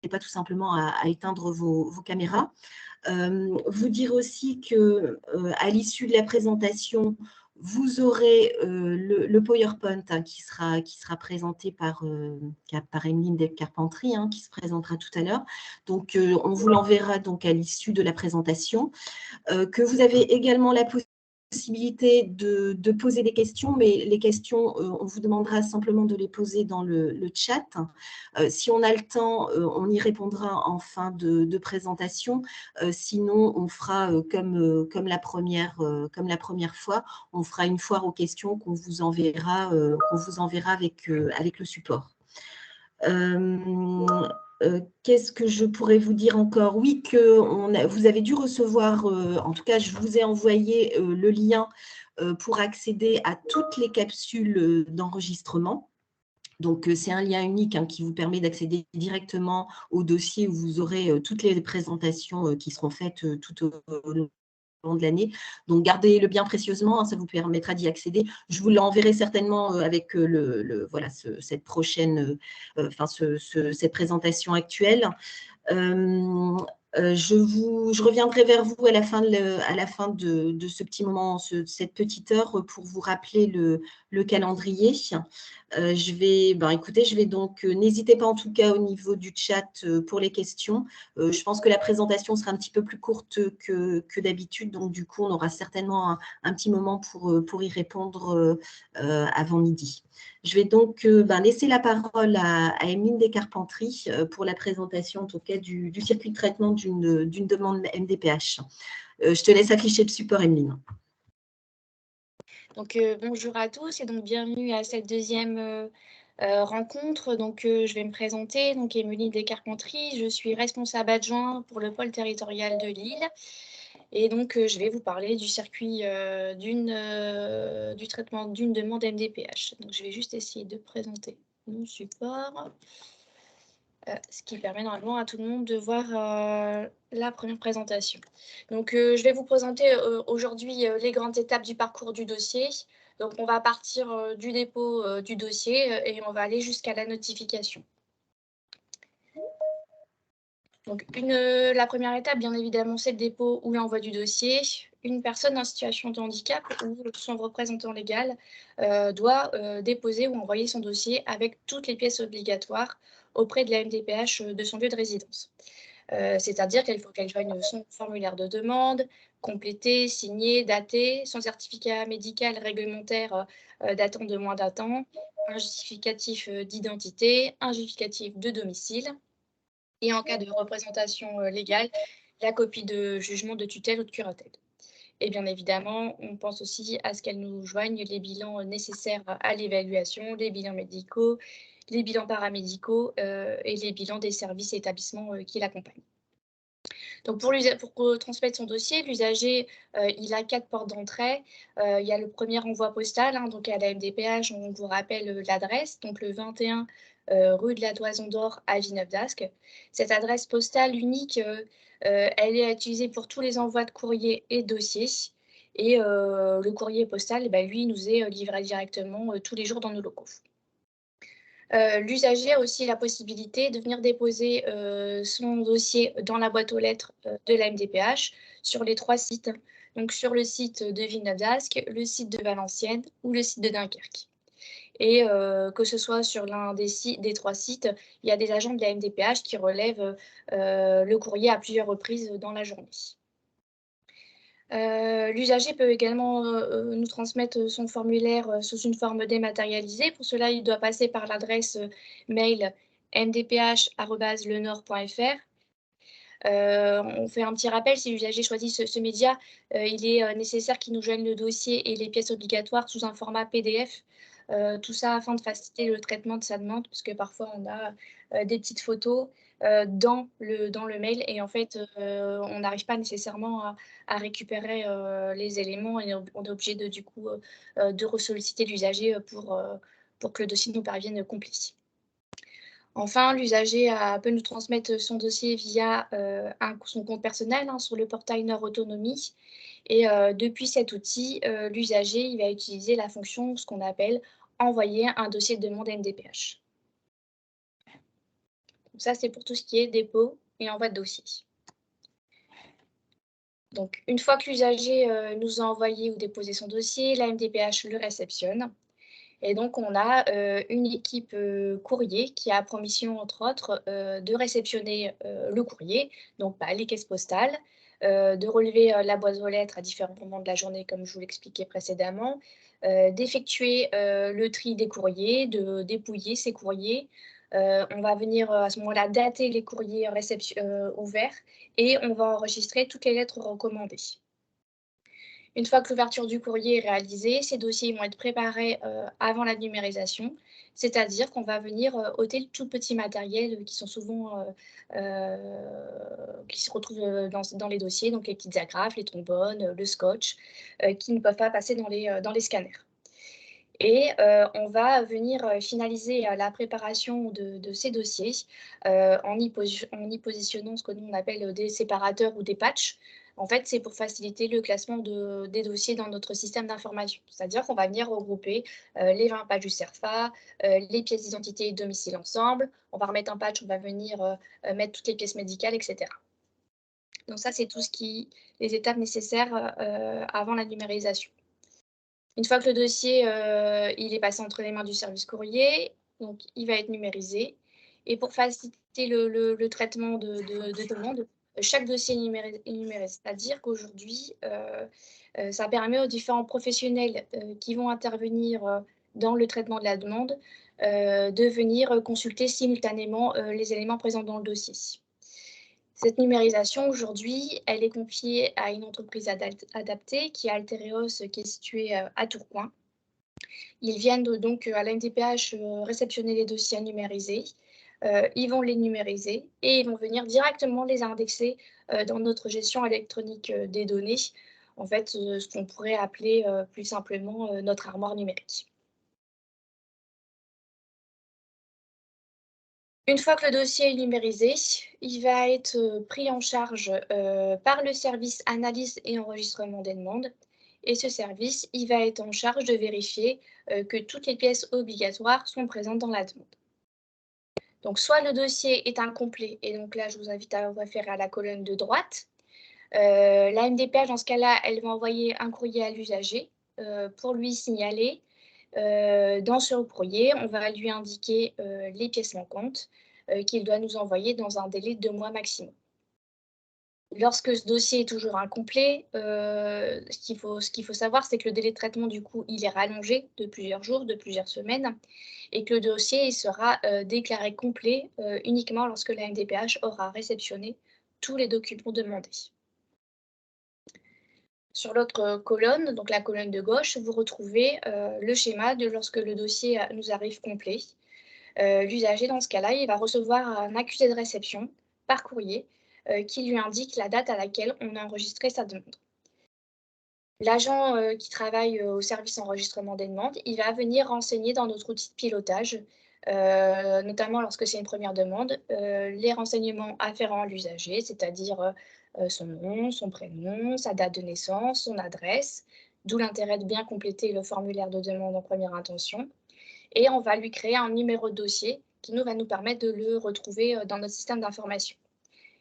n'hésitez pas tout simplement à éteindre vos caméras. Vous dire aussi qu'à l'issue de la présentation, vous aurez le PowerPoint qui sera présenté par Emeline de Carpentry, qui se présentera tout à l'heure. Donc, on vous l'enverra donc à l'issue de la présentation. Que vous avez également la possibilité de poser des questions, mais les questions, on vous demandera simplement de les poser dans le chat. Si on a le temps, on y répondra en fin de présentation. Sinon, on fera comme la première fois, on fera une foire aux questions qu'on vous enverra avec le support. Qu'est-ce que je pourrais vous dire encore? Oui, vous avez dû recevoir, en tout cas, je vous ai envoyé le lien pour accéder à toutes les capsules d'enregistrement. Donc, c'est un lien unique qui vous permet d'accéder directement au dossier où vous aurez toutes les présentations qui seront faites tout au long de l'année. Donc, gardez-le bien précieusement, ça vous permettra d'y accéder. Je vous l'enverrai certainement avec voilà, cette prochaine, cette présentation actuelle. Je reviendrai vers vous à la fin de ce petit moment, cette petite heure, pour vous rappeler le calendrier. Écoutez, je vais donc, n'hésitez pas en tout cas au niveau du chat pour les questions. Je pense que la présentation sera un petit peu plus courte que d'habitude, donc du coup, on aura certainement un petit moment pour y répondre avant midi. Je vais donc laisser la parole à Emeline de Carpentry pour la présentation en tout cas du circuit de traitement d'une demande MDPH. Je te laisse afficher le support, Emeline. Donc, bonjour à tous et donc bienvenue à cette deuxième rencontre. Donc, je vais me présenter. Donc, Emeline de Carpentry, je suis responsable adjoint pour le pôle territorial de Lille. Et donc, je vais vous parler du circuit du traitement d'une demande MDPH. Donc, je vais juste essayer de présenter mon support, ce qui permet normalement à tout le monde de voir la première présentation. Donc, je vais vous présenter aujourd'hui les grandes étapes du parcours du dossier. Donc, on va partir du dépôt du dossier et on va aller jusqu'à la notification. Donc, la première étape, bien évidemment, c'est le dépôt ou l'envoi du dossier. Une personne en situation de handicap ou son représentant légal doit déposer ou envoyer son dossier avec toutes les pièces obligatoires auprès de la MDPH de son lieu de résidence. C'est-à-dire qu'il faut qu'elle joigne son formulaire de demande, complété, signé, daté, son certificat médical réglementaire datant de moins d'un an, un justificatif d'identité, un justificatif de domicile, et en cas de représentation légale, la copie de jugement de tutelle ou de curatelle. Et bien évidemment, on pense aussi à ce qu'elle nous joigne les bilans nécessaires à l'évaluation, les bilans médicaux, les bilans paramédicaux et les bilans des services et établissements qui l'accompagnent. Donc pour transmettre son dossier, l'usager il a 4 portes d'entrée. Il y a le premier envoi postal, donc à la MDPH, on vous rappelle l'adresse, donc le 21 rue de la Toison d'Or à Villeneuve-d'Ascq. Cette adresse postale unique, elle est utilisée pour tous les envois de courrier et dossiers. Et le courrier postal, lui, nous est livré directement tous les jours dans nos locaux. L'usager a aussi la possibilité de venir déposer son dossier dans la boîte aux lettres de la MDPH sur les 3 sites. Donc sur le site de Villeneuve-d'Ascq, le site de Valenciennes ou le site de Dunkerque. Et que ce soit sur l'un des 3 sites, il y a des agents de la MDPH qui relèvent le courrier à plusieurs reprises dans la journée. L'usager peut également nous transmettre son formulaire sous une forme dématérialisée. Pour cela, il doit passer par l'adresse mail mdph@lenord.fr. On fait un petit rappel, si l'usager choisit ce média, il est nécessaire qu'il nous joigne le dossier et les pièces obligatoires sous un format PDF. Tout ça afin de faciliter le traitement de sa demande, parce que parfois on a des petites photos dans le mail et en fait on n'arrive pas nécessairement à récupérer les éléments et on est obligé de ressolliciter l'usager pour que le dossier nous parvienne complet. Enfin, l'usager peut nous transmettre son dossier via son compte personnel sur le portail Nord Autonomie. Et depuis cet outil, l'usager il va utiliser la fonction, ce qu'on appelle envoyer un dossier de demande MDPH. Ça, c'est pour tout ce qui est dépôt et envoi de dossier. Donc, une fois que l'usager nous a envoyé ou déposé son dossier, la MDPH le réceptionne. Et donc, on a une équipe courrier qui a pour mission, entre autres, de réceptionner le courrier, donc les caisses postales, de relever la boîte aux lettres à différents moments de la journée, comme je vous l'expliquais précédemment, d'effectuer le tri des courriers, de dépouiller ces courriers. On va venir à ce moment-là dater les courriers ouverts et on va enregistrer toutes les lettres recommandées. Une fois que l'ouverture du courrier est réalisée, ces dossiers vont être préparés avant la numérisation, c'est-à-dire qu'on va venir ôter le tout petit matériel qui sont souvent qui se retrouvent dans les dossiers, donc les petites agrafes, les trombones, le scotch, qui ne peuvent pas passer dans les scanners. Et on va venir finaliser la préparation de ces dossiers en y positionnant ce que nous on appelle des séparateurs ou des patchs. En fait, c'est pour faciliter le classement des dossiers dans notre système d'information. C'est-à-dire qu'on va venir regrouper les 20 pages du CERFA, les pièces d'identité et de domicile ensemble. On va remettre un patch, on va venir mettre toutes les pièces médicales, etc. Donc ça, c'est tout les étapes nécessaires avant la numérisation. Une fois que le dossier il est passé entre les mains du service courrier, donc il va être numérisé. Et pour faciliter le traitement de demande, chaque dossier est numérisé. C'est-à-dire qu'aujourd'hui, ça permet aux différents professionnels qui vont intervenir dans le traitement de la demande de venir consulter simultanément les éléments présents dans le dossier. Cette numérisation, aujourd'hui, elle est confiée à une entreprise adaptée qui est Altereos, qui est située à Tourcoing. Ils viennent donc à la MDPH réceptionner les dossiers à numériser. Ils vont les numériser et ils vont venir directement les indexer dans notre gestion électronique des données. En fait, ce qu'on pourrait appeler plus simplement notre armoire numérique. Une fois que le dossier est numérisé, il va être pris en charge par le service analyse et enregistrement des demandes. Et ce service, il va être en charge de vérifier que toutes les pièces obligatoires sont présentes dans la demande. Donc, soit le dossier est incomplet, et donc là, je vous invite à vous référer à la colonne de droite. La MDPH, dans ce cas-là, elle va envoyer un courrier à l'usager pour lui signaler. Dans ce courrier, on va lui indiquer les pièces manquantes qu'il doit nous envoyer dans un délai de 2 mois maximum. Lorsque ce dossier est toujours incomplet, ce qu'il faut savoir, c'est que le délai de traitement, du coup, il est rallongé de plusieurs jours, de plusieurs semaines, et que le dossier il sera déclaré complet uniquement lorsque la MDPH aura réceptionné tous les documents demandés. Sur l'autre colonne, donc la colonne de gauche, vous retrouvez le schéma de lorsque le dossier nous arrive complet. L'usager, dans ce cas-là, il va recevoir un accusé de réception par courrier qui lui indique la date à laquelle on a enregistré sa demande. L'agent qui travaille au service enregistrement des demandes, il va venir renseigner dans notre outil de pilotage, notamment lorsque c'est une première demande, les renseignements afférents à l'usager, c'est-à-dire son nom, son prénom, sa date de naissance, son adresse, d'où l'intérêt de bien compléter le formulaire de demande en première intention. Et on va lui créer un numéro de dossier qui va nous permettre de le retrouver dans notre système d'information.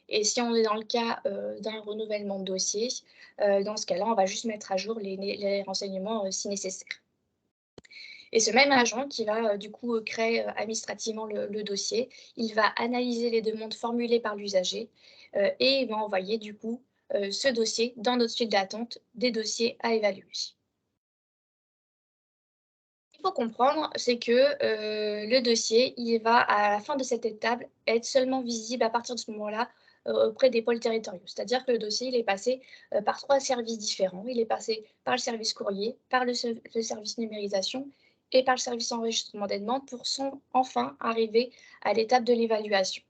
Et si on est dans le cas d'un renouvellement de dossier, dans ce cas-là, on va juste mettre à jour les renseignements si nécessaire. Et ce même agent qui va du coup créer administrativement le dossier, il va analyser les demandes formulées par l'usager et il va envoyer du coup ce dossier dans notre file d'attente des dossiers à évaluer. Ce qu'il faut comprendre, c'est que le dossier, il va à la fin de cette étape être seulement visible à partir de ce moment-là auprès des pôles territoriaux. C'est-à-dire que le dossier, il est passé par 3 services différents. Il est passé par le service courrier, par le service numérisation et par le service enregistrement des demandes pour enfin arriver à l'étape de l'évaluation.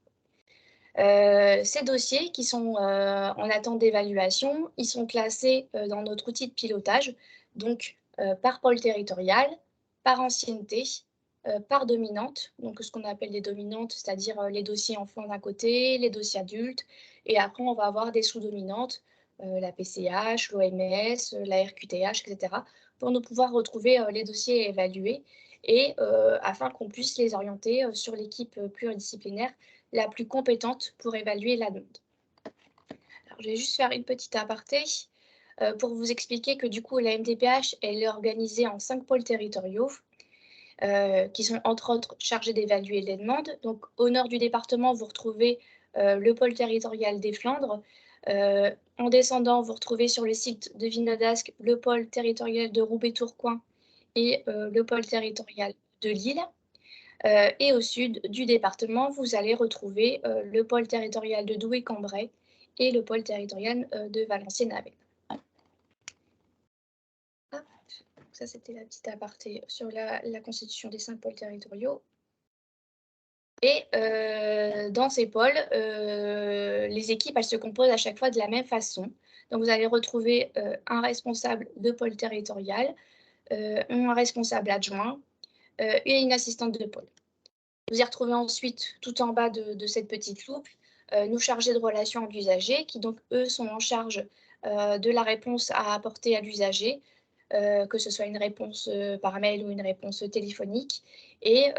Ces dossiers qui sont en attente d'évaluation, ils sont classés dans notre outil de pilotage, donc par pôle territorial, par ancienneté, par dominante, donc ce qu'on appelle des dominantes, c'est-à-dire les dossiers enfants d'un côté, les dossiers adultes, et après on va avoir des sous-dominantes, la PCH, l'OMS, la RQTH, etc., pour nous pouvoir retrouver les dossiers évalués et afin qu'on puisse les orienter sur l'équipe pluridisciplinaire la plus compétente pour évaluer la demande. Alors, je vais juste faire une petite aparté pour vous expliquer que du coup, la MDPH, elle est organisée en 5 pôles territoriaux qui sont entre autres chargés d'évaluer les demandes. Donc, au nord du département, vous retrouvez le pôle territorial des Flandres. En descendant, vous retrouvez sur le site de Vinadasque le pôle territorial de Roubaix-Tourcoing et le pôle territorial de Lille. Et au sud du département, vous allez retrouver le pôle territorial de Douai-Cambrai et le pôle territorial de Valenciennes-Aven. Ça, c'était la petite aparté sur la constitution des 5 pôles territoriaux. Et dans ces pôles, les équipes, elles se composent à chaque fois de la même façon. Donc, vous allez retrouver un responsable de pôle territorial, un responsable adjoint et une assistante de pôle. Vous y retrouvez ensuite, tout en bas de cette petite loupe, nos chargés de relations à l'usager, qui donc, eux, sont en charge de la réponse à apporter à l'usager, que ce soit une réponse par mail ou une réponse téléphonique, et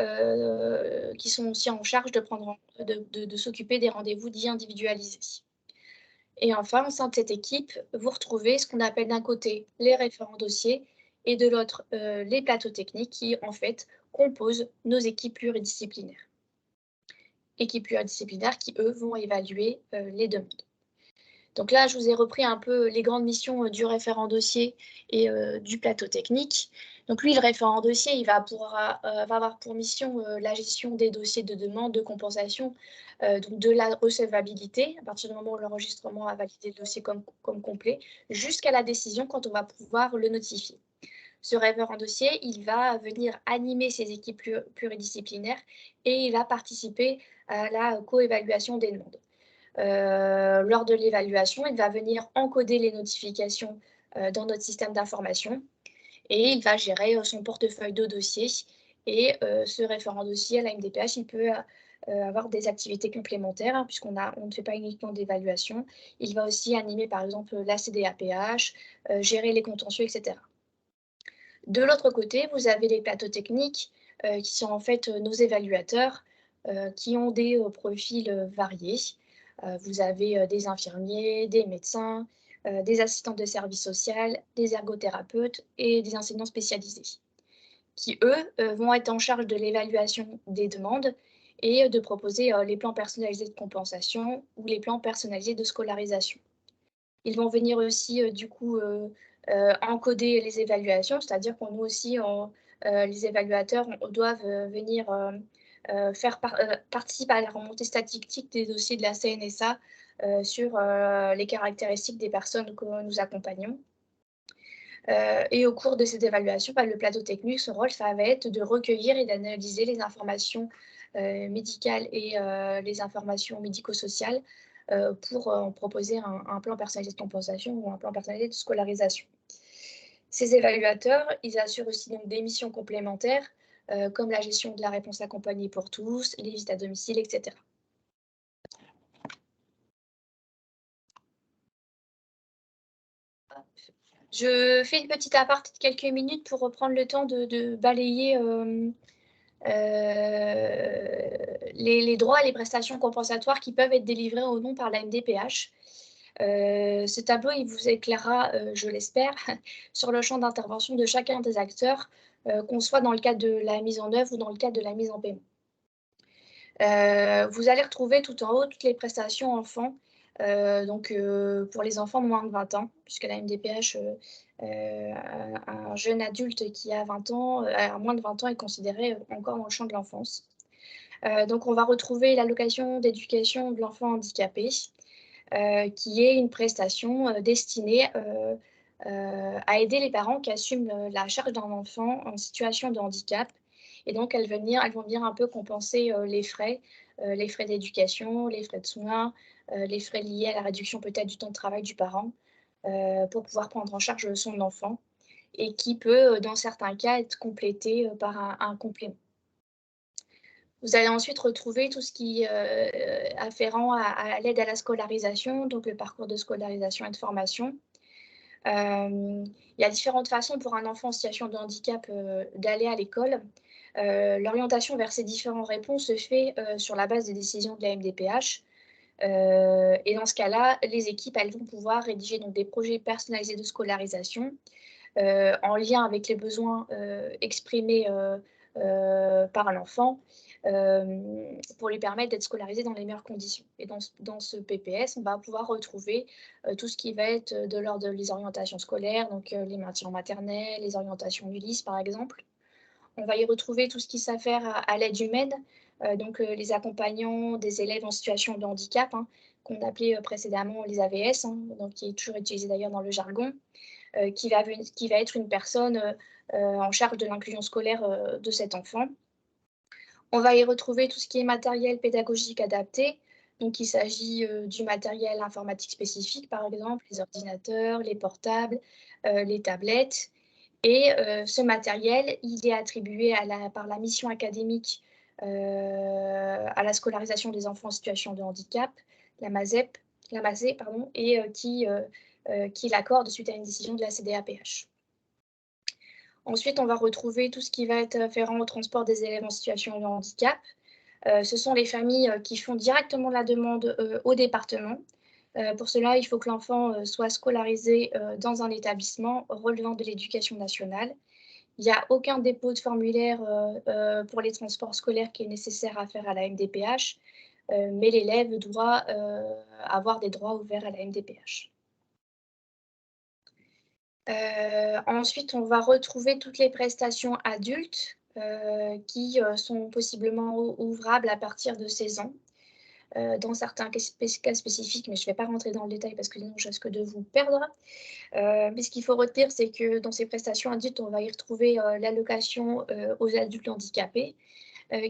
qui sont aussi en charge de s'occuper des rendez-vous dits individualisés. Et enfin, au sein de cette équipe, vous retrouvez ce qu'on appelle d'un côté les référents dossiers et de l'autre les plateaux techniques qui, en fait, composent nos équipes pluridisciplinaires. Équipes pluridisciplinaires qui, eux, vont évaluer les demandes. Donc là, je vous ai repris un peu les grandes missions du référent dossier et du plateau technique. Donc lui, le référent dossier, il va avoir pour mission la gestion des dossiers de demande, de compensation, donc de la recevabilité, à partir du moment où l'enregistrement a validé le dossier comme complet, jusqu'à la décision quand on va pouvoir le notifier. Ce référent dossier, il va venir animer ces équipes pluridisciplinaires et il va participer à la co-évaluation des demandes. Lors de l'évaluation, il va venir encoder les notifications dans notre système d'information et il va gérer son portefeuille de dossiers. Et ce référent dossier à la MDPH, il peut avoir des activités complémentaires, hein, puisqu'on ne fait pas uniquement d'évaluation. Il va aussi animer, par exemple, la CDAPH, gérer les contentieux, etc. De l'autre côté, vous avez les plateaux techniques qui sont en fait nos évaluateurs qui ont des profils variés. Vous avez des infirmiers, des médecins, des assistants de service social, des ergothérapeutes et des enseignants spécialisés, qui, eux, vont être en charge de l'évaluation des demandes et de proposer les plans personnalisés de compensation ou les plans personnalisés de scolarisation. Ils vont venir aussi, du coup, encoder les évaluations, c'est-à-dire qu'on nous aussi, les évaluateurs doivent venir participer à la remontée statistique des dossiers de la CNSA sur les caractéristiques des personnes que nous accompagnons. Et au cours de cette évaluation, le plateau technique, son rôle, ça va être de recueillir et d'analyser les informations médicales et les informations médico-sociales pour proposer un plan personnalisé de compensation ou un plan personnalisé de scolarisation. Ces évaluateurs, ils assurent aussi donc des missions complémentaires comme la gestion de la réponse accompagnée pour tous, les visites à domicile, etc. Je fais une petite aparté de quelques minutes pour reprendre le temps de balayer les droits et les prestations compensatoires qui peuvent être délivrés ou non par la MDPH. Ce tableau, il vous éclairera, je l'espère, sur le champ d'intervention de chacun des acteurs, qu'on soit dans le cadre de la mise en œuvre ou dans le cadre de la mise en paiement. Vous allez retrouver tout en haut toutes les prestations enfants, donc pour les enfants de moins de 20 ans, puisque la MDPH, un jeune adulte qui a 20 ans, à moins de 20 ans est considéré encore dans le champ de l'enfance. Donc on va retrouver l'allocation d'éducation de l'enfant handicapé, qui est une prestation destinée à aider les parents qui assument la charge d'un enfant en situation de handicap. Et donc, elles vont venir un peu compenser les frais d'éducation, les frais de soins, les frais liés à la réduction peut-être du temps de travail du parent pour pouvoir prendre en charge son enfant et qui peut, dans certains cas, être complété par un complément. Vous allez ensuite retrouver tout ce qui est afférent à l'aide à la scolarisation, donc le parcours de scolarisation et de formation. Il y a différentes façons pour un enfant en situation de handicap d'aller à l'école. L'orientation vers ces différentes réponses se fait sur la base des décisions de la MDPH. Et dans ce cas-là, les équipes, elles vont pouvoir rédiger donc, des projets personnalisés de scolarisation en lien avec les besoins exprimés par l'enfant pour lui permettre d'être scolarisé dans les meilleures conditions. Et dans ce PPS, on va pouvoir retrouver tout ce qui va être de l'ordre des orientations scolaires, donc les maintiens maternels, les orientations ULIS par exemple. On va y retrouver tout ce qui s'affaire à l'aide humaine, donc les accompagnants des élèves en situation de handicap, hein, qu'on appelait précédemment les AVS, hein, donc qui est toujours utilisé d'ailleurs dans le jargon, qui va être une personne en charge de l'inclusion scolaire de cet enfant. On va y retrouver tout ce qui est matériel pédagogique adapté. Donc, il s'agit du matériel informatique spécifique, par exemple, les ordinateurs, les portables, les tablettes. Et ce matériel, il est attribué par la mission académique à la scolarisation des enfants en situation de handicap, la MASE, pardon, et qui l'accorde suite à une décision de la CDAPH. Ensuite, on va retrouver tout ce qui va être afférent au transport des élèves en situation de handicap. Ce sont les familles qui font directement la demande au département. Pour cela, il faut que l'enfant soit scolarisé dans un établissement relevant de l'éducation nationale. Il n'y a aucun dépôt de formulaire pour les transports scolaires qui est nécessaire à faire à la MDPH, mais l'élève doit avoir des droits ouverts à la MDPH. Ensuite, on va retrouver toutes les prestations adultes qui sont possiblement ouvrables à partir de 16 ans. Dans certains cas spécifiques, mais je ne vais pas rentrer dans le détail parce que sinon je risque de vous perdre. Mais ce qu'il faut retenir, c'est que dans ces prestations adultes, on va y retrouver l'allocation aux adultes handicapés,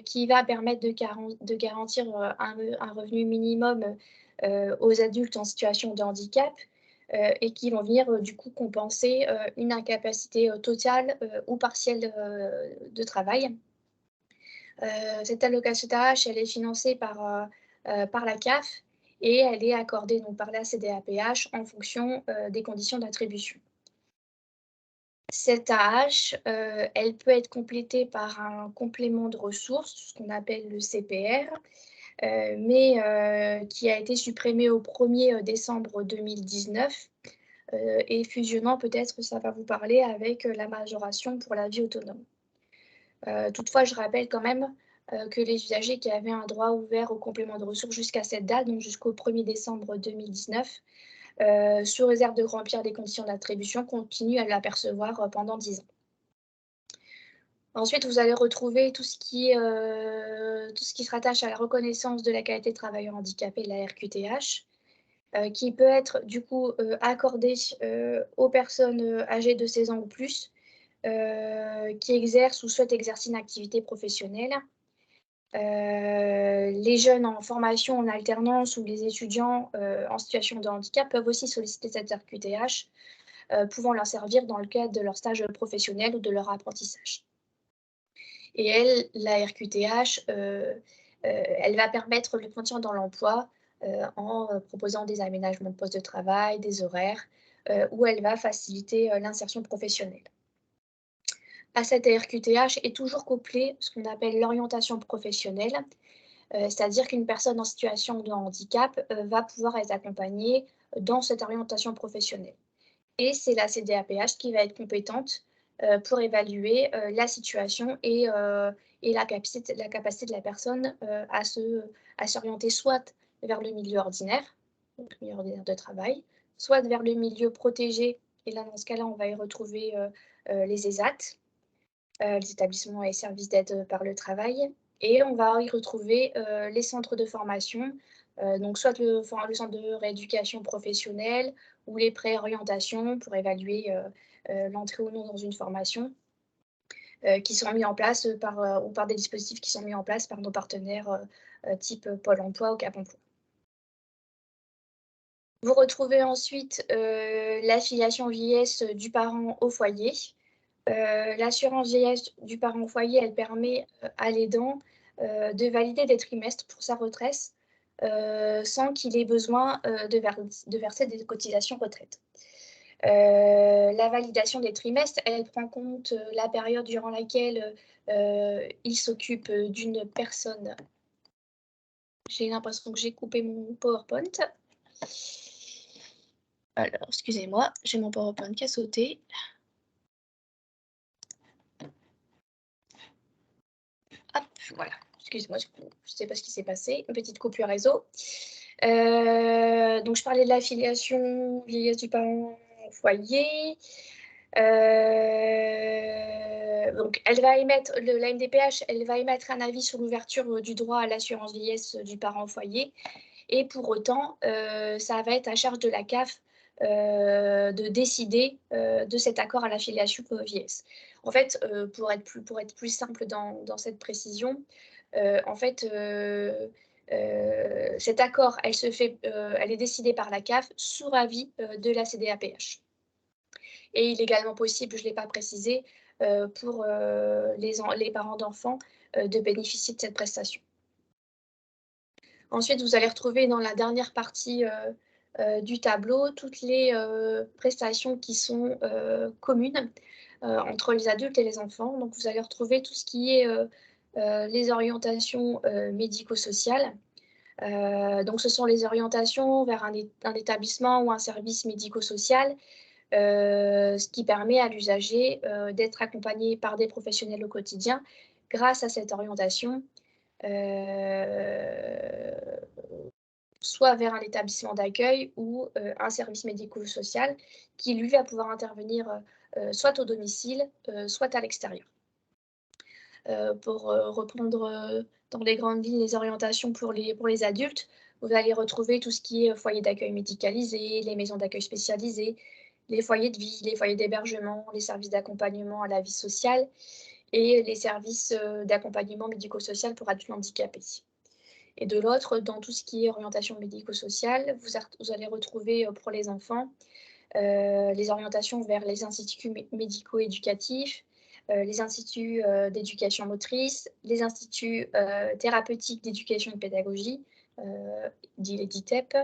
qui va permettre de garantir un revenu minimum aux adultes en situation de handicap et qui vont venir du coup compenser une incapacité totale ou partielle de travail. Cette allocation TAH, elle est financée par la CAF et elle est accordée donc, par la CDAPH en fonction des conditions d'attribution. Cette AH, elle peut être complétée par un complément de ressources, ce qu'on appelle le CPR, mais qui a été supprimé au 1er décembre 2019 et fusionnant peut-être, ça va vous parler, avec la majoration pour la vie autonome. Toutefois, je rappelle quand même que les usagers qui avaient un droit ouvert au complément de ressources jusqu'à cette date, donc jusqu'au 1er décembre 2019, sous réserve de remplir les conditions d'attribution, continuent à l'apercevoir pendant 10 ans. Ensuite, vous allez retrouver tout ce qui se rattache à la reconnaissance de la qualité de travailleur handicapé, la RQTH, qui peut être du coup accordée aux personnes âgées de 16 ans ou plus, qui exercent ou souhaitent exercer une activité professionnelle. Les jeunes en formation, en alternance ou les étudiants en situation de handicap peuvent aussi solliciter cette RQTH, pouvant leur servir dans le cadre de leur stage professionnel ou de leur apprentissage. Et elle, la RQTH, elle va permettre le maintien dans l'emploi en proposant des aménagements de poste de travail, des horaires, où elle va faciliter l'insertion professionnelle. À cette RQTH est toujours couplé ce qu'on appelle l'orientation professionnelle, c'est-à-dire qu'une personne en situation de handicap va pouvoir être accompagnée dans cette orientation professionnelle. Et c'est la CDAPH qui va être compétente pour évaluer la situation et la capacité de la personne à s'orienter soit vers le milieu ordinaire, donc le milieu ordinaire de travail, soit vers le milieu protégé. Et là, dans ce cas-là, on va y retrouver les ESAT, les établissements et services d'aide par le travail. Et on va y retrouver les centres de formation, donc soit le centre de rééducation professionnelle ou les préorientations pour évaluer l'entrée ou non dans une formation, qui sont mis en place ou par des dispositifs qui sont mis en place par nos partenaires type Pôle emploi ou Cap emploi. Vous retrouvez ensuite l'affiliation vieillesse du parent au foyer. L'assurance vieillesse du parent au foyer, elle permet à l'aidant de valider des trimestres pour sa retraite sans qu'il ait besoin de verser des cotisations retraite. La validation des trimestres, elle prend en compte la période durant laquelle il s'occupe d'une personne. J'ai l'impression que j'ai coupé mon PowerPoint. Alors, excusez-moi, j'ai mon PowerPoint qui a sauté. Hop, voilà. Excusez-moi, je ne sais pas ce qui s'est passé. Une petite coupure réseau. Donc, je parlais de l'affiliation vieillesse du parent au foyer. Donc, elle va émettre, la MDPH, elle va émettre un avis sur l'ouverture du droit à l'assurance vieillesse du parent au foyer. Et pour autant, ça va être à charge de la CAF de décider de cet accord à l'affiliation vieillesse. En fait, pour être plus simple dans cette précision, en fait, cet accord, elle est décidée par la CAF sous avis de la CDAPH. Et il est également possible, je ne l'ai pas précisé, pour les parents d'enfants de bénéficier de cette prestation. Ensuite, vous allez retrouver dans la dernière partie du tableau toutes les prestations qui sont communes entre les adultes et les enfants. Donc, vous allez retrouver tout ce qui est les orientations médico-sociales. Donc, ce sont les orientations vers un établissement ou un service médico-social, ce qui permet à l'usager d'être accompagné par des professionnels au quotidien grâce à cette orientation, soit vers un établissement d'accueil ou un service médico-social qui, lui, va pouvoir intervenir soit au domicile, soit à l'extérieur. Pour reprendre dans les grandes lignes les orientations pour les adultes, vous allez retrouver tout ce qui est foyer d'accueil médicalisé, les maisons d'accueil spécialisées, les foyers de vie, les foyers d'hébergement, les services d'accompagnement à la vie sociale et les services d'accompagnement médico-social pour adultes handicapés. Et de l'autre, dans tout ce qui est orientation médico-sociale, vous allez retrouver pour les enfants les orientations vers les instituts médico-éducatifs, les instituts d'éducation motrice, les instituts thérapeutiques d'éducation et de pédagogie, dits les DITEP,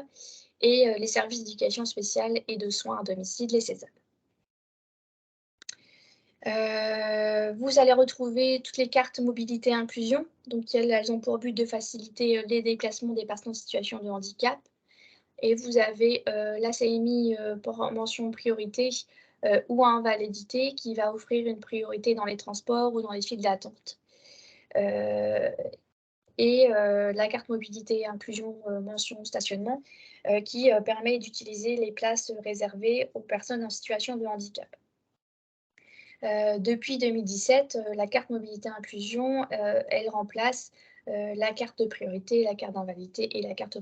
et les services d'éducation spéciale et de soins à domicile, les CESAD. Vous allez retrouver toutes les cartes mobilité et inclusion. Donc, elles ont pour but de faciliter les déplacements des personnes en situation de handicap. Et vous avez la CMI pour mention priorité ou invalidité qui va offrir une priorité dans les transports ou dans les files d'attente. Et la carte mobilité et inclusion mention stationnement qui permet d'utiliser les places réservées aux personnes en situation de handicap. Depuis 2017, la carte mobilité inclusion, elle remplace la carte de priorité, la carte d'invalidité et la carte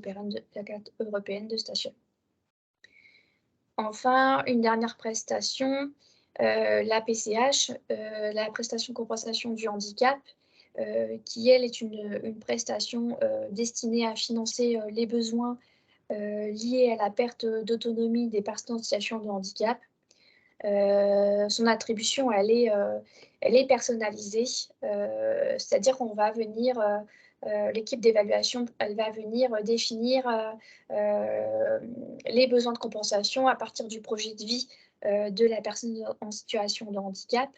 européenne de stationnement. Enfin, une dernière prestation, la PCH, la prestation de compensation du handicap, qui elle est une prestation destinée à financer les besoins liés à la perte d'autonomie des personnes en situation de handicap. Son attribution, elle est personnalisée, c'est-à-dire qu'on va venir, l'équipe d'évaluation, elle va venir définir les besoins de compensation à partir du projet de vie de la personne en situation de handicap,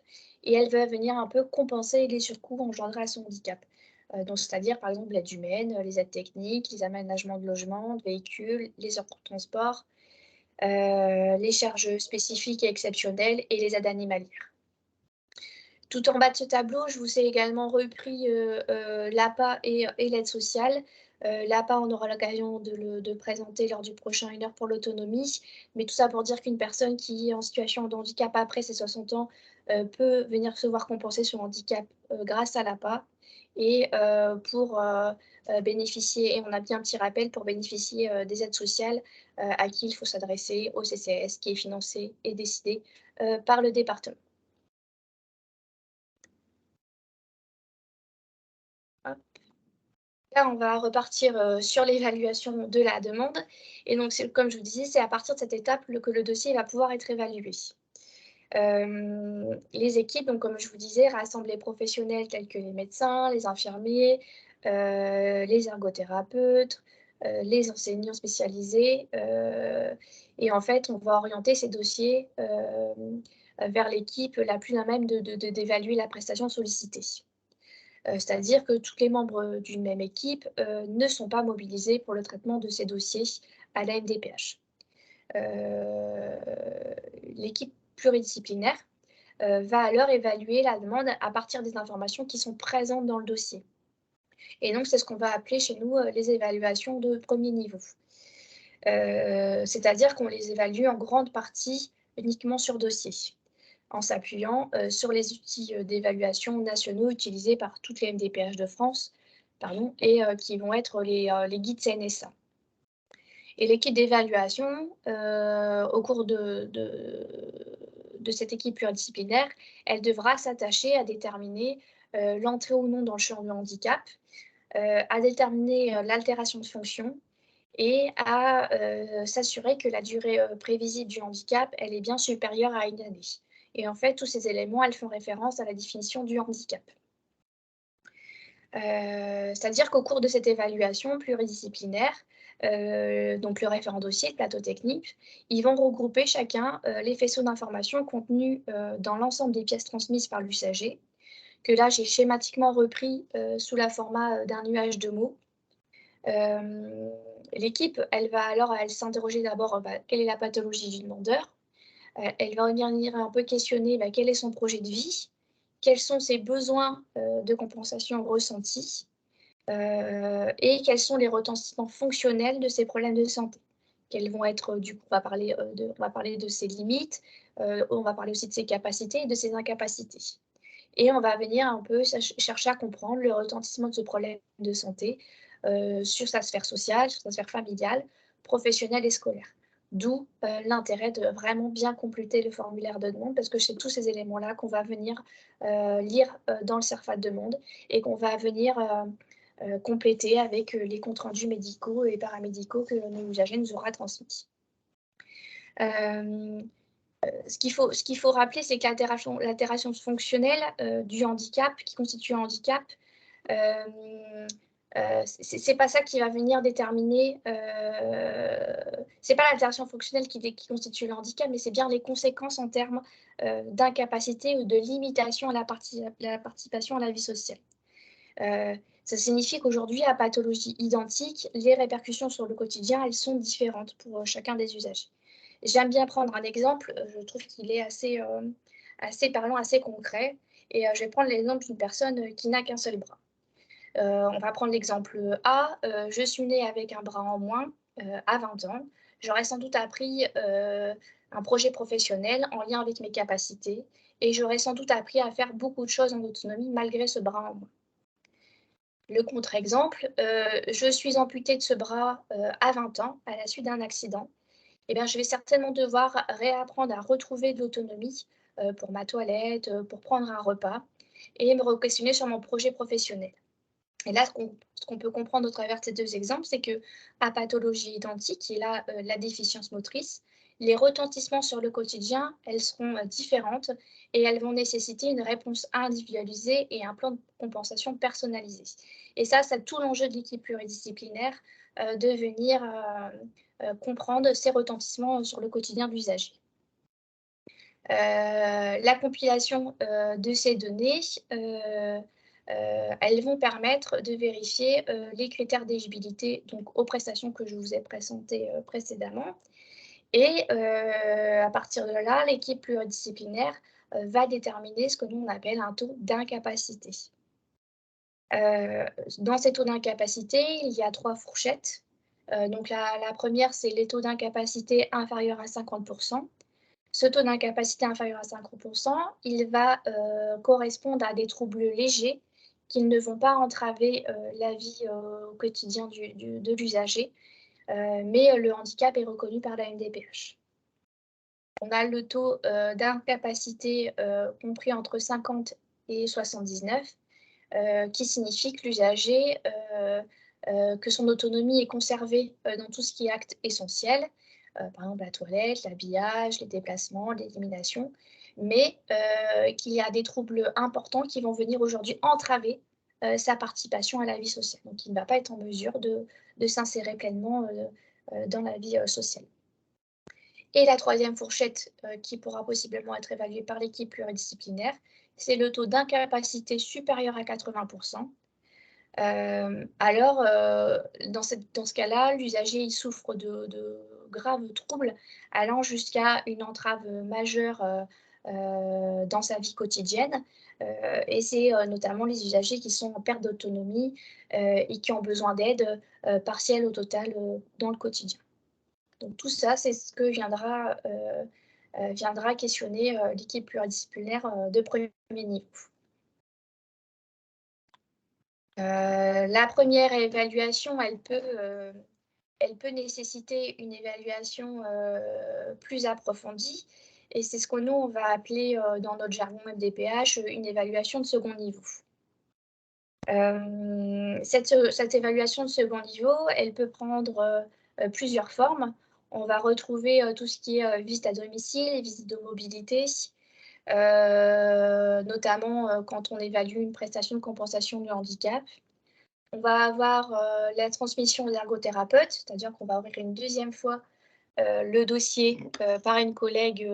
et elle va venir un peu compenser les surcoûts engendrés à son handicap. Donc, c'est-à-dire, par exemple, l'aide humaine, les aides techniques, les aménagements de logement, de véhicules, les heures de transport, les charges spécifiques et exceptionnelles et les aides animalières. Tout en bas de ce tableau, je vous ai également repris l'APA et l'aide sociale. L'APA, on aura l'occasion de le présenter lors du prochain 1 heure pour l'autonomie, mais tout ça pour dire qu'une personne qui est en situation de handicap après ses 60 ans peut venir se voir compenser son handicap grâce à l'APA. Et pour bénéficier, et on a bien un petit rappel, pour bénéficier des aides sociales à qui il faut s'adresser au CCAS, qui est financé et décidé par le département. Hop. Là, on va repartir sur l'évaluation de la demande. Et donc, comme je vous disais, c'est à partir de cette étape que le dossier va pouvoir être évalué. Les équipes, donc, comme je vous disais, rassemblent les professionnels tels que les médecins, les infirmiers, les ergothérapeutes, les enseignants spécialisés. Et en fait, on va orienter ces dossiers vers l'équipe la plus à même d'évaluer la prestation sollicitée. C'est-à-dire que tous les membres d'une même équipe ne sont pas mobilisés pour le traitement de ces dossiers à la MDPH. L'équipe pluridisciplinaire va alors évaluer la demande à partir des informations qui sont présentes dans le dossier. Et donc, c'est ce qu'on va appeler chez nous les évaluations de premier niveau. C'est-à-dire qu'on les évalue en grande partie uniquement sur dossier, en s'appuyant sur les outils d'évaluation nationaux utilisés par toutes les MDPH de France, et qui vont être les guides CNSA. Et l'équipe d'évaluation, au cours de cette équipe pluridisciplinaire, elle devra s'attacher à déterminer l'entrée ou non dans le champ du handicap, à déterminer l'altération de fonction et à s'assurer que la durée prévisible du handicap, elle est bien supérieure à 1 année. Et en fait, tous ces éléments, elles font référence à la définition du handicap. C'est-à-dire qu'au cours de cette évaluation pluridisciplinaire, donc le référent dossier, le plateau technique, ils vont regrouper chacun les faisceaux d'informations contenus dans l'ensemble des pièces transmises par l'usager, que là j'ai schématiquement repris sous la format d'un nuage de mots. L'équipe, elle va alors s'interroger d'abord quelle est la pathologie du demandeur. Elle va venir un peu questionner quel est son projet de vie, quels sont ses besoins de compensation ressentis et quels sont les retentissements fonctionnels de ces problèmes de santé. Quels vont être, du coup, on va parler de ses limites, on va parler aussi de ses capacités et de ses incapacités. Et on va venir un peu chercher à comprendre le retentissement de ce problème de santé sur sa sphère sociale, sur sa sphère familiale, professionnelle et scolaire. D'où l'intérêt de vraiment bien compléter le formulaire de demande, parce que c'est tous ces éléments-là qu'on va venir lire dans le CERFA de demande et qu'on va venir compléter avec les comptes rendus médicaux et paramédicaux que nos usagers nous aura transmis. Ce qu'il faut rappeler, c'est que l'altération fonctionnelle du handicap, qui constitue un handicap, c'est pas ça qui va venir déterminer, c'est pas l'altération fonctionnelle qui constitue le handicap, mais c'est bien les conséquences en termes d'incapacité ou de limitation à la participation à la vie sociale. Ça signifie qu'aujourd'hui, à pathologie identique, les répercussions sur le quotidien, elles sont différentes pour chacun des usagers. J'aime bien prendre un exemple, je trouve qu'il est assez parlant, assez concret, et je vais prendre l'exemple d'une personne qui n'a qu'un seul bras. On va prendre l'exemple A, je suis née avec un bras en moins à 20 ans. J'aurais sans doute appris un projet professionnel en lien avec mes capacités, et j'aurais sans doute appris à faire beaucoup de choses en autonomie malgré ce bras en moins. Le contre-exemple, je suis amputée de ce bras à 20 ans à la suite d'un accident. Eh bien, je vais certainement devoir réapprendre à retrouver de l'autonomie pour ma toilette, pour prendre un repas et me re-questionner sur mon projet professionnel. Et là, ce qu'on peut comprendre au travers de ces deux exemples, c'est qu'à pathologie identique, qui est là la déficience motrice, les retentissements sur le quotidien, elles seront différentes et elles vont nécessiter une réponse individualisée et un plan de compensation personnalisé. Et ça, c'est tout l'enjeu de l'équipe pluridisciplinaire de venir comprendre ces retentissements sur le quotidien de l'usager. La compilation de ces données, elles vont permettre de vérifier les critères d'éligibilité aux prestations que je vous ai présentées précédemment. Et à partir de là, l'équipe pluridisciplinaire va déterminer ce que nous on appelle un taux d'incapacité. Dans ces taux d'incapacité, il y a 3 fourchettes. Donc la première, c'est les taux d'incapacité inférieurs à 50%. Ce taux d'incapacité inférieur à 50%, il va correspondre à des troubles légers qui ne vont pas entraver la vie au quotidien de l'usager, mais le handicap est reconnu par la MDPH. On a le taux d'incapacité compris entre 50 et 79, qui signifie que l'usager, que son autonomie est conservée dans tout ce qui est acte essentiel, par exemple la toilette, l'habillage, les déplacements, l'élimination, mais qu'il y a des troubles importants qui vont venir aujourd'hui entraver sa participation à la vie sociale. Donc il ne va pas être en mesure de s'insérer pleinement dans la vie sociale. Et la troisième fourchette qui pourra possiblement être évaluée par l'équipe pluridisciplinaire, c'est le taux d'incapacité supérieur à 80%. Dans ce cas-là, l'usager il souffre de graves troubles allant jusqu'à une entrave majeure dans sa vie quotidienne. Et c'est notamment les usagers qui sont en perte d'autonomie et qui ont besoin d'aide partielle ou totale dans le quotidien. Donc tout ça, c'est ce que viendra questionner l'équipe pluridisciplinaire de premier niveau. La première évaluation, elle peut nécessiter une évaluation plus approfondie et c'est ce que nous, on va appeler dans notre jargon MDPH une évaluation de second niveau. Cette évaluation de second niveau, elle peut prendre plusieurs formes. On va retrouver tout ce qui est visite à domicile, visite de mobilité, notamment quand on évalue une prestation de compensation du handicap. On va avoir la transmission de l'ergothérapeute, c'est-à-dire qu'on va ouvrir une deuxième fois le dossier par une collègue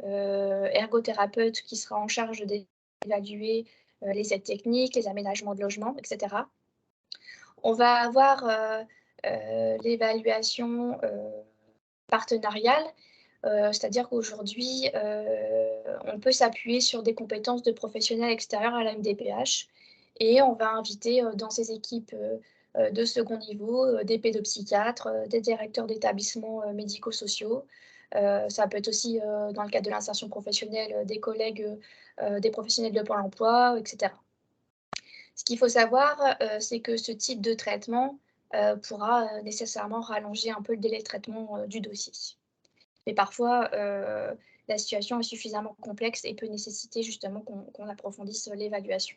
ergothérapeute qui sera en charge d'évaluer les aides techniques, les aménagements de logement, etc. On va avoir l'évaluation partenariale, c'est-à-dire qu'aujourd'hui, on peut s'appuyer sur des compétences de professionnels extérieurs à la MDPH et on va inviter dans ces équipes de second niveau des pédopsychiatres, des directeurs d'établissements médico-sociaux. Ça peut être aussi, dans le cadre de l'insertion professionnelle, des collègues, des professionnels de Pôle emploi, etc. Ce qu'il faut savoir, c'est que ce type de traitement pourra nécessairement rallonger un peu le délai de traitement du dossier. Mais parfois, la situation est suffisamment complexe et peut nécessiter justement qu'on approfondisse l'évaluation.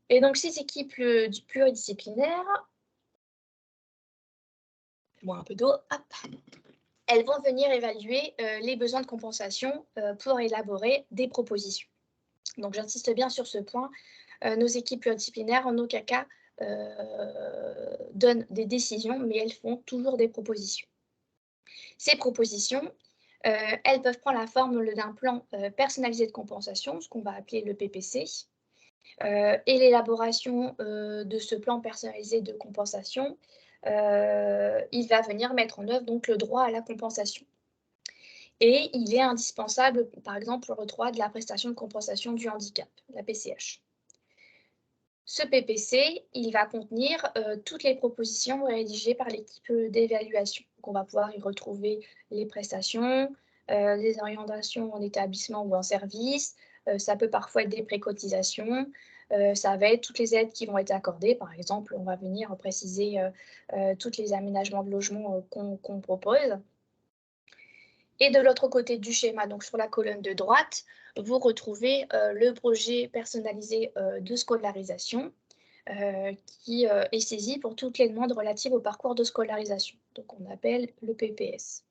Et donc, ces équipes pluridisciplinaires, un peu d'eau, hop, elles vont venir évaluer les besoins de compensation pour élaborer des propositions. Donc, j'insiste bien sur ce point. Nos équipes pluridisciplinaires, en aucun cas, donnent des décisions, mais elles font toujours des propositions. Ces propositions, elles peuvent prendre la forme d'un plan personnalisé de compensation, ce qu'on va appeler le PPC. Et l'élaboration de ce plan personnalisé de compensation, il va venir mettre en œuvre donc le droit à la compensation. Et il est indispensable, par exemple, le droit de la prestation de compensation du handicap, la PCH. Ce PPC, il va contenir toutes les propositions rédigées par l'équipe d'évaluation. Donc, on va pouvoir y retrouver les prestations, les orientations en établissement ou en service. Ça peut parfois être des précotisations. Ça va être toutes les aides qui vont être accordées. Par exemple, on va venir préciser tous les aménagements de logement qu'on propose. Et de l'autre côté du schéma, donc sur la colonne de droite, vous retrouvez le projet personnalisé de scolarisation qui est saisi pour toutes les demandes relatives au parcours de scolarisation. Donc, on appelle le PPS.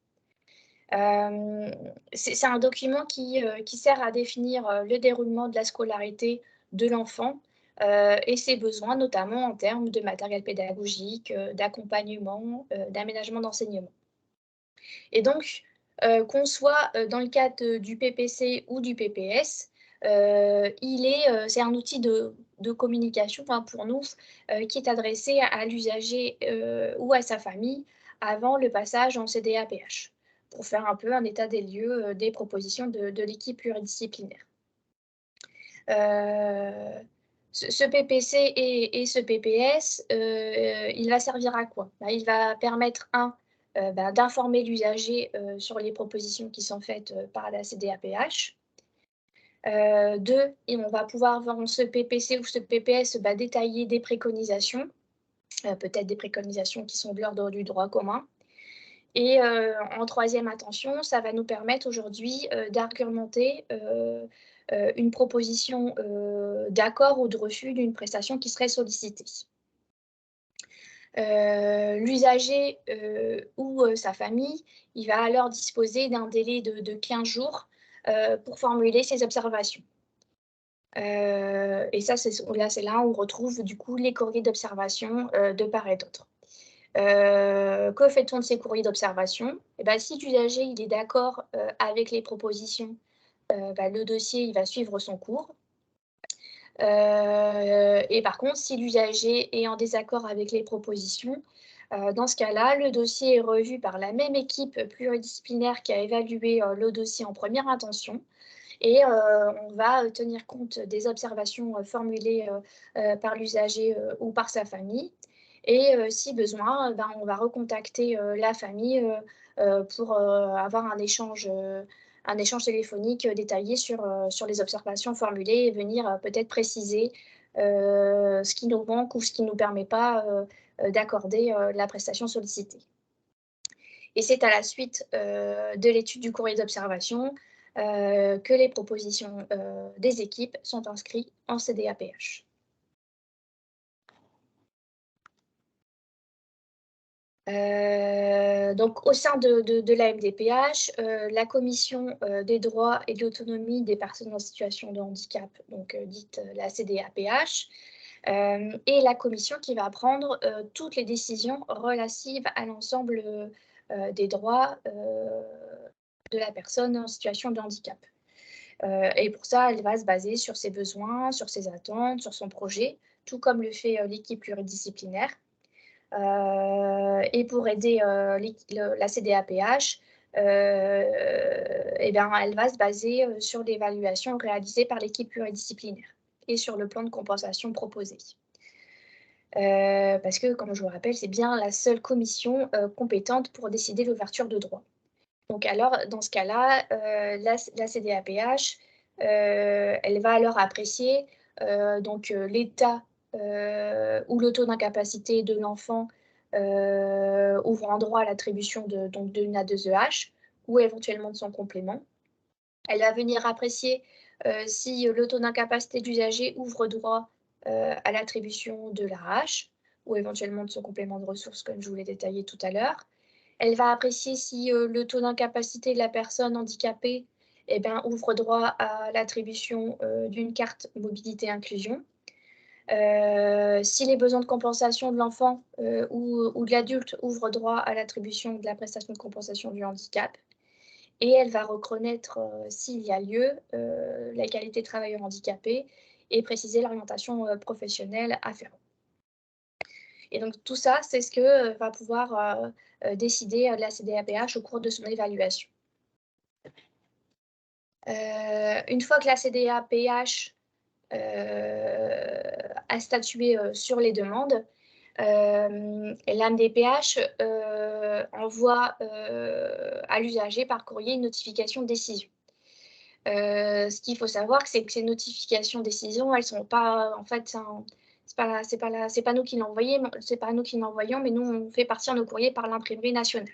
C'est un document qui sert à définir le déroulement de la scolarité de l'enfant et ses besoins, notamment en termes de matériel pédagogique, d'accompagnement, d'aménagement d'enseignement. Et donc, qu'on soit dans le cadre du PPC ou du PPS, c'est un outil de communication pour nous qui est adressé à l'usager ou à sa famille avant le passage en CDAPH, pour faire un peu un état des lieux des propositions de l'équipe pluridisciplinaire. Ce PPC et ce PPS, il va servir à quoi? Il va permettre, d'informer l'usager sur les propositions qui sont faites par la CDAPH. 2, et on va pouvoir voir dans ce PPC ou ce PPS détailler des préconisations, peut-être des préconisations qui sont de l'ordre du droit commun. Et en troisième attention, ça va nous permettre aujourd'hui d'argumenter une proposition d'accord ou de refus d'une prestation qui serait sollicitée. L'usager ou sa famille, il va alors disposer d'un délai de 15 jours pour formuler ses observations. Et ça, c'est là où on retrouve du coup les courriers d'observation de part et d'autre. Que fait-on de ces courriers d'observation? Si l'usager il est d'accord avec les propositions, le dossier il va suivre son cours. Et par contre, si l'usager est en désaccord avec les propositions, dans ce cas-là, le dossier est revu par la même équipe pluridisciplinaire qui a évalué le dossier en première intention. Et on va tenir compte des observations formulées par l'usager ou par sa famille. Et si besoin, on va recontacter la famille pour avoir un échange téléphonique détaillé sur les observations formulées et venir peut-être préciser ce qui nous manque ou ce qui ne nous permet pas d'accorder la prestation sollicitée. Et c'est à la suite de l'étude du courrier d'observation que les propositions des équipes sont inscrites en CDAPH. Donc, au sein de la MDPH, la commission des droits et de l'autonomie des personnes en situation de handicap, donc dite la CDAPH, et la commission qui va prendre toutes les décisions relatives à l'ensemble des droits de la personne en situation de handicap. Et pour ça, elle va se baser sur ses besoins, sur ses attentes, sur son projet, tout comme le fait l'équipe pluridisciplinaire. Et pour aider la CDAPH, elle va se baser sur l'évaluation réalisée par l'équipe pluridisciplinaire et sur le plan de compensation proposé. Parce que, comme je vous rappelle, c'est bien la seule commission compétente pour décider l'ouverture de droit. Donc alors, dans ce cas-là, la CDAPH, elle va alors apprécier l'état ou le taux d'incapacité de l'enfant ouvrant droit à l'attribution d'une A2EH ou éventuellement de son complément. Elle va venir apprécier si le taux d'incapacité d'usager ouvre droit à l'attribution de l'AH ou éventuellement de son complément de ressources, comme je vous l'ai détaillé tout à l'heure. Elle va apprécier si le taux d'incapacité de la personne handicapée ouvre droit à l'attribution d'une carte mobilité inclusion. Si les besoins de compensation de l'enfant ou de l'adulte ouvrent droit à l'attribution de la prestation de compensation du handicap. Et elle va reconnaître, s'il y a lieu, la qualité de travailleur handicapé et préciser l'orientation professionnelle afférente. Et donc tout ça, c'est ce que va pouvoir décider la CDAPH au cours de son évaluation. Une fois que la CDAPH a statué sur les demandes, l'AMDPH envoie à l'usager par courrier une notification de décision. Ce qu'il faut savoir, c'est que ces notifications de décision, elles sont pas, en fait, c'est pas nous qui l'envoyons, mais nous on fait partir nos courriers par l'imprimerie nationale.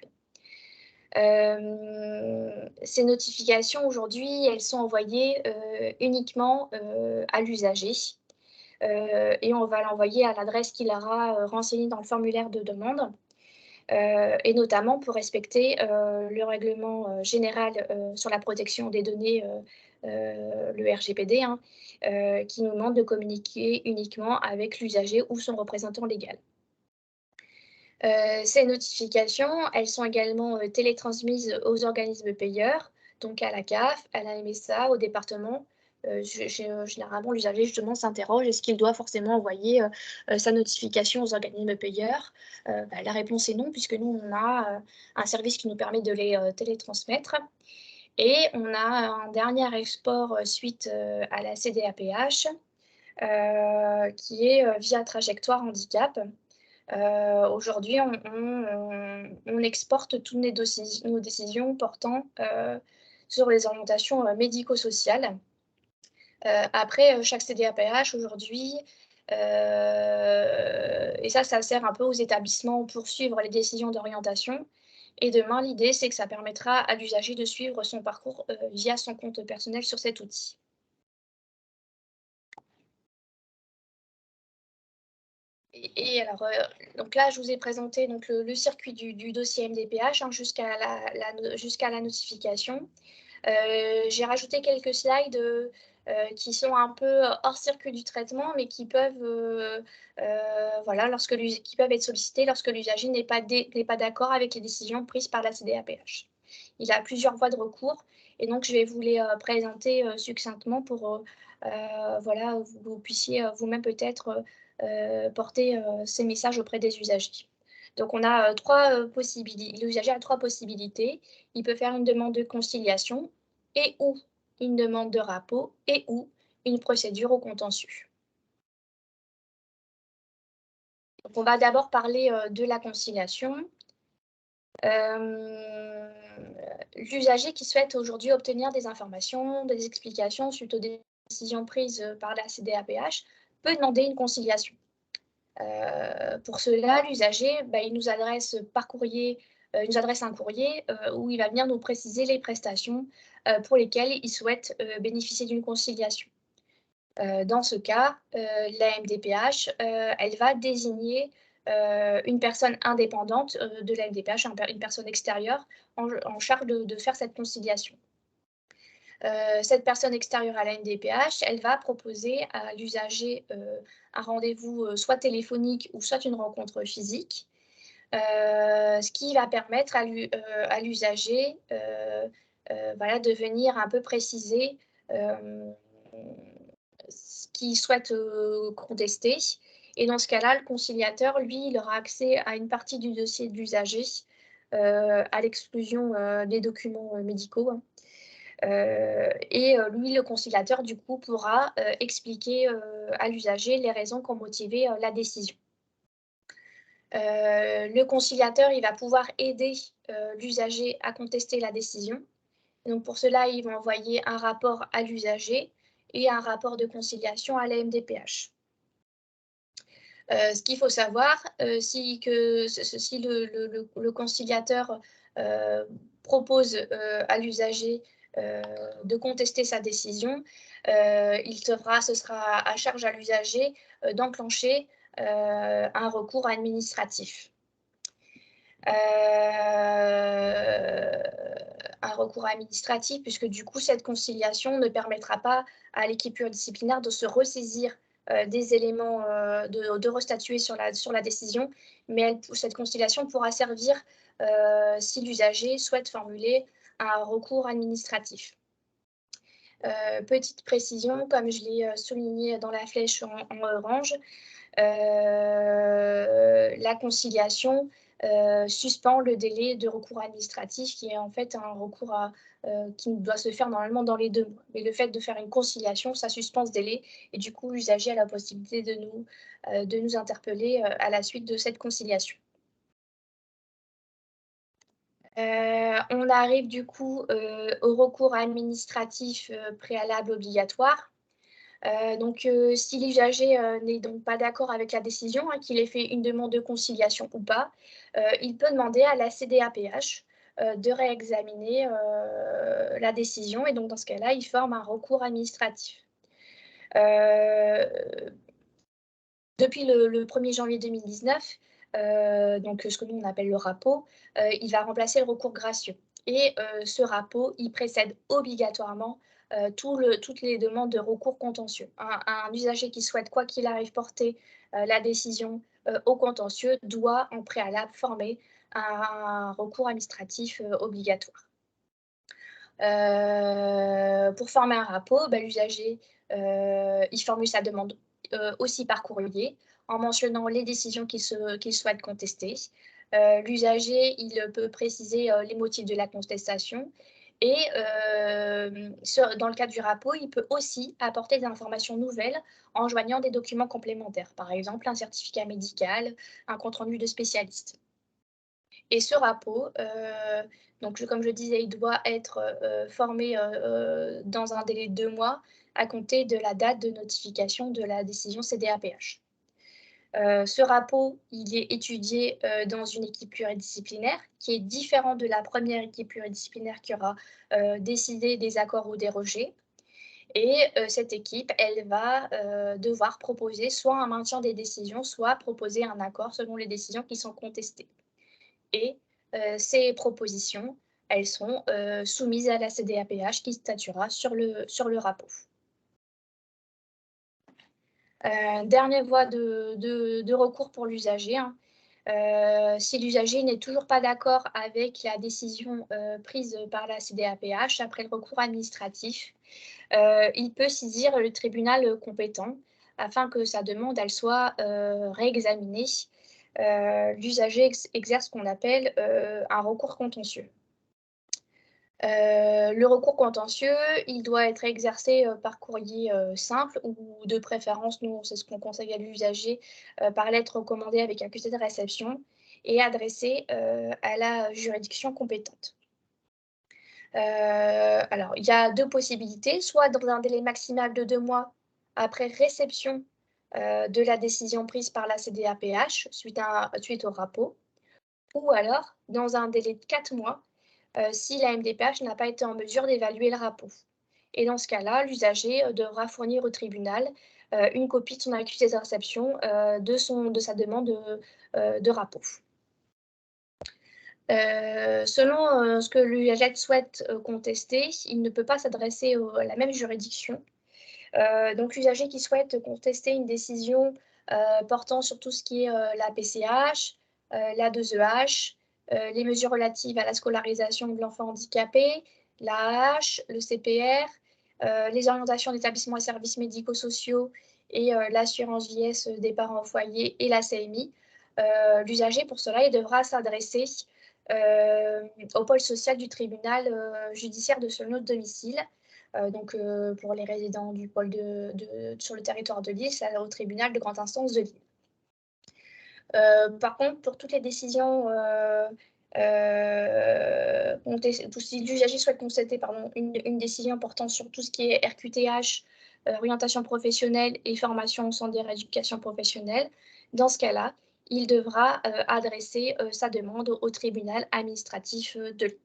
Ces notifications aujourd'hui, elles sont envoyées uniquement à l'usager et on va l'envoyer à l'adresse qu'il aura renseignée dans le formulaire de demande. Et notamment pour respecter le règlement général sur la protection des données, le RGPD, qui nous demande de communiquer uniquement avec l'usager ou son représentant légal. Ces notifications, elles sont également télétransmises aux organismes payeurs, donc à la CAF, à la MSA, au département. Généralement, l'usager justement s'interroge, est-ce qu'il doit forcément envoyer sa notification aux organismes payeurs? La réponse est non, puisque nous, on a un service qui nous permet de les télétransmettre. Et on a un dernier export suite à la CDAPH, qui est via Trajectoire Handicap. Aujourd'hui, on exporte toutes nos décisions portant sur les orientations médico-sociales. Après, chaque CDAPH aujourd'hui, et ça sert un peu aux établissements pour suivre les décisions d'orientation. Et demain, l'idée, c'est que ça permettra à l'usager de suivre son parcours via son compte personnel sur cet outil. Et alors, donc là, je vous ai présenté donc, le circuit du dossier MDPH jusqu'à la notification. J'ai rajouté quelques slides qui sont un peu hors circuit du traitement, mais qui peuvent, voilà, qui peuvent être sollicités lorsque l'usager n'est pas d'accord avec les décisions prises par la CDAPH. Il a plusieurs voies de recours et donc je vais vous les présenter succinctement pour voilà, vous puissiez vous-même peut-être porter ces messages auprès des usagers. Donc on a trois possibilités. L'usager a trois possibilités. Il peut faire une demande de conciliation et ou une demande de rapport et ou une procédure au contentieux. Donc on va d'abord parler de la conciliation. L'usager qui souhaite aujourd'hui obtenir des informations, des explications suite aux décisions prises par la CDAPH peut demander une conciliation. Pour cela, l'usager, il nous adresse par courrier, il nous adresse un courrier où il va venir nous préciser les prestations pour lesquelles il souhaite bénéficier d'une conciliation. Dans ce cas, la MDPH, elle va désigner une personne indépendante de la MDPH, une personne extérieure en charge de faire cette conciliation. Cette personne extérieure à la MDPH, elle va proposer à l'usager un rendez-vous soit téléphonique ou soit une rencontre physique, ce qui va permettre à l'usager voilà, de venir un peu préciser ce qu'il souhaite contester. Et dans ce cas-là, le conciliateur, lui, il aura accès à une partie du dossier de l'usager, à l'exclusion des documents médicaux, hein. Lui, le conciliateur, du coup, pourra expliquer à l'usager les raisons qui ont motivé la décision. Le conciliateur, il va pouvoir aider l'usager à contester la décision. Donc, pour cela, il va envoyer un rapport à l'usager et un rapport de conciliation à la MDPH. Ce qu'il faut savoir, si le conciliateur propose à l'usager de contester sa décision, ce sera à charge à l'usager d'enclencher un recours administratif. Un recours administratif, puisque du coup, cette conciliation ne permettra pas à l'équipe pluridisciplinaire de se ressaisir des éléments, de restatuer sur la décision, mais cette conciliation pourra servir si l'usager souhaite formuler un recours administratif. Petite précision, comme je l'ai souligné dans la flèche en orange, la conciliation suspend le délai de recours administratif qui est en fait un recours qui doit se faire normalement dans les 2 mois. Mais le fait de faire une conciliation, ça suspend ce délai et du coup, l'usager a la possibilité de nous interpeller à la suite de cette conciliation. On arrive du coup au recours administratif préalable obligatoire. Si l'usager n'est donc pas d'accord avec la décision, hein, qu'il ait fait une demande de conciliation ou pas, il peut demander à la CDAPH de réexaminer la décision et donc dans ce cas-là, il forme un recours administratif. Depuis le 1er janvier 2019, ce que nous on appelle le RAPO, il va remplacer le recours gracieux. Et ce RAPO, il précède obligatoirement toutes les demandes de recours contentieux. Un usager qui souhaite, quoi qu'il arrive, porter la décision au contentieux doit en préalable former un recours administratif obligatoire. Pour former un RAPO, l'usager il formule sa demande aussi par courrier en mentionnant les décisions qu'il souhaite contester. L'usager, il peut préciser les motifs de la contestation et dans le cadre du RAPO, il peut aussi apporter des informations nouvelles en joignant des documents complémentaires, par exemple un certificat médical, un compte-rendu de spécialiste. Et ce RAPO, comme je disais, il doit être formé dans un délai de 2 mois à compter de la date de notification de la décision CDAPH. Ce RAPO, il est étudié dans une équipe pluridisciplinaire qui est différente de la première équipe pluridisciplinaire qui aura décidé des accords ou des rejets. Et cette équipe, elle va devoir proposer soit un maintien des décisions, soit proposer un accord selon les décisions qui sont contestées. Et ces propositions, elles sont soumises à la CDAPH qui statuera sur le RAPO. Dernière voie de recours pour l'usager, hein. Si l'usager n'est toujours pas d'accord avec la décision prise par la CDAPH après le recours administratif, il peut saisir le tribunal compétent afin que sa demande elle soit réexaminée. L'usager exerce ce qu'on appelle un recours contentieux. Le recours contentieux, il doit être exercé par courrier simple ou de préférence, nous, c'est ce qu'on conseille à l'usager, par lettre recommandée avec accusé de réception et adressé à la juridiction compétente. Alors, il y a deux possibilités, soit dans un délai maximal de 2 mois après réception de la décision prise par la CDAPH suite au rapport, ou alors dans un délai de 4 mois si la MDPH n'a pas été en mesure d'évaluer le rapport. Et dans ce cas-là, l'usager devra fournir au tribunal une copie de son accusé de réception de sa demande de rapport. Selon ce que l'usager souhaite contester, il ne peut pas s'adresser à la même juridiction. Donc, l'usager qui souhaite contester une décision portant sur tout ce qui est la PCH, la 2EH, les mesures relatives à la scolarisation de l'enfant handicapé, l'AH, le CPR, les orientations d'établissements et services médico-sociaux et l'assurance vieillesse des parents au foyer et la CMI. L'usager, pour cela, il devra s'adresser au pôle social du tribunal judiciaire de son autre domicile. Donc, pour les résidents du pôle sur le territoire de Lille, c'est au tribunal de grande instance de Lille. Par contre, pour toutes les décisions, si l'usager souhaite constater une décision portant sur tout ce qui est RQTH, orientation professionnelle et formation au centre de rééducation professionnelle, dans ce cas-là, il devra adresser sa demande au tribunal administratif de Lille.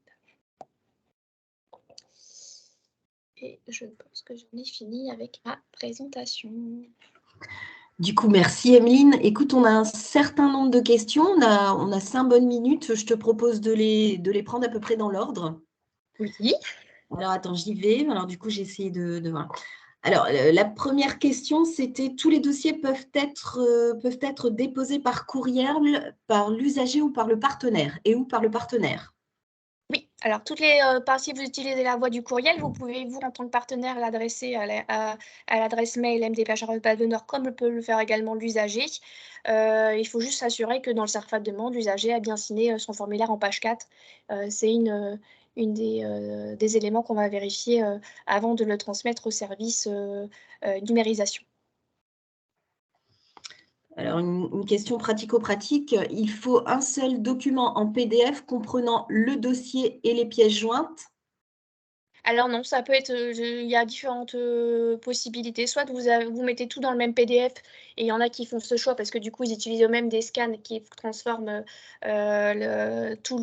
Et je pense que j'en ai fini avec ma présentation. Du coup, merci Emeline. Écoute, on a un certain nombre de questions. On a 5 bonnes minutes. Je te propose de les prendre à peu près dans l'ordre. Oui. Alors, attends, j'y vais. Alors, du coup, j'ai essayé de voir. Alors, la première question, c'était tous les dossiers peuvent être déposés par courriel, par l'usager ou par le partenaire, et ou par le partenaire. Oui, alors si vous utilisez la voie du courriel, vous pouvez, vous, en tant que partenaire, l'adresser à l'adresse mail mdph@badenoord, comme peut le faire également l'usager. Il faut juste s'assurer que dans le certificat de demande, l'usager a bien signé son formulaire en page 4. C'est une des éléments qu'on va vérifier avant de le transmettre au service numérisation. Alors, une question pratico-pratique. Il faut un seul document en PDF comprenant le dossier et les pièces jointes. Alors non, ça peut être, il y a différentes possibilités. Soit vous mettez tout dans le même PDF et il y en a qui font ce choix parce que du coup, ils utilisent eux-mêmes des scans qui transforment tout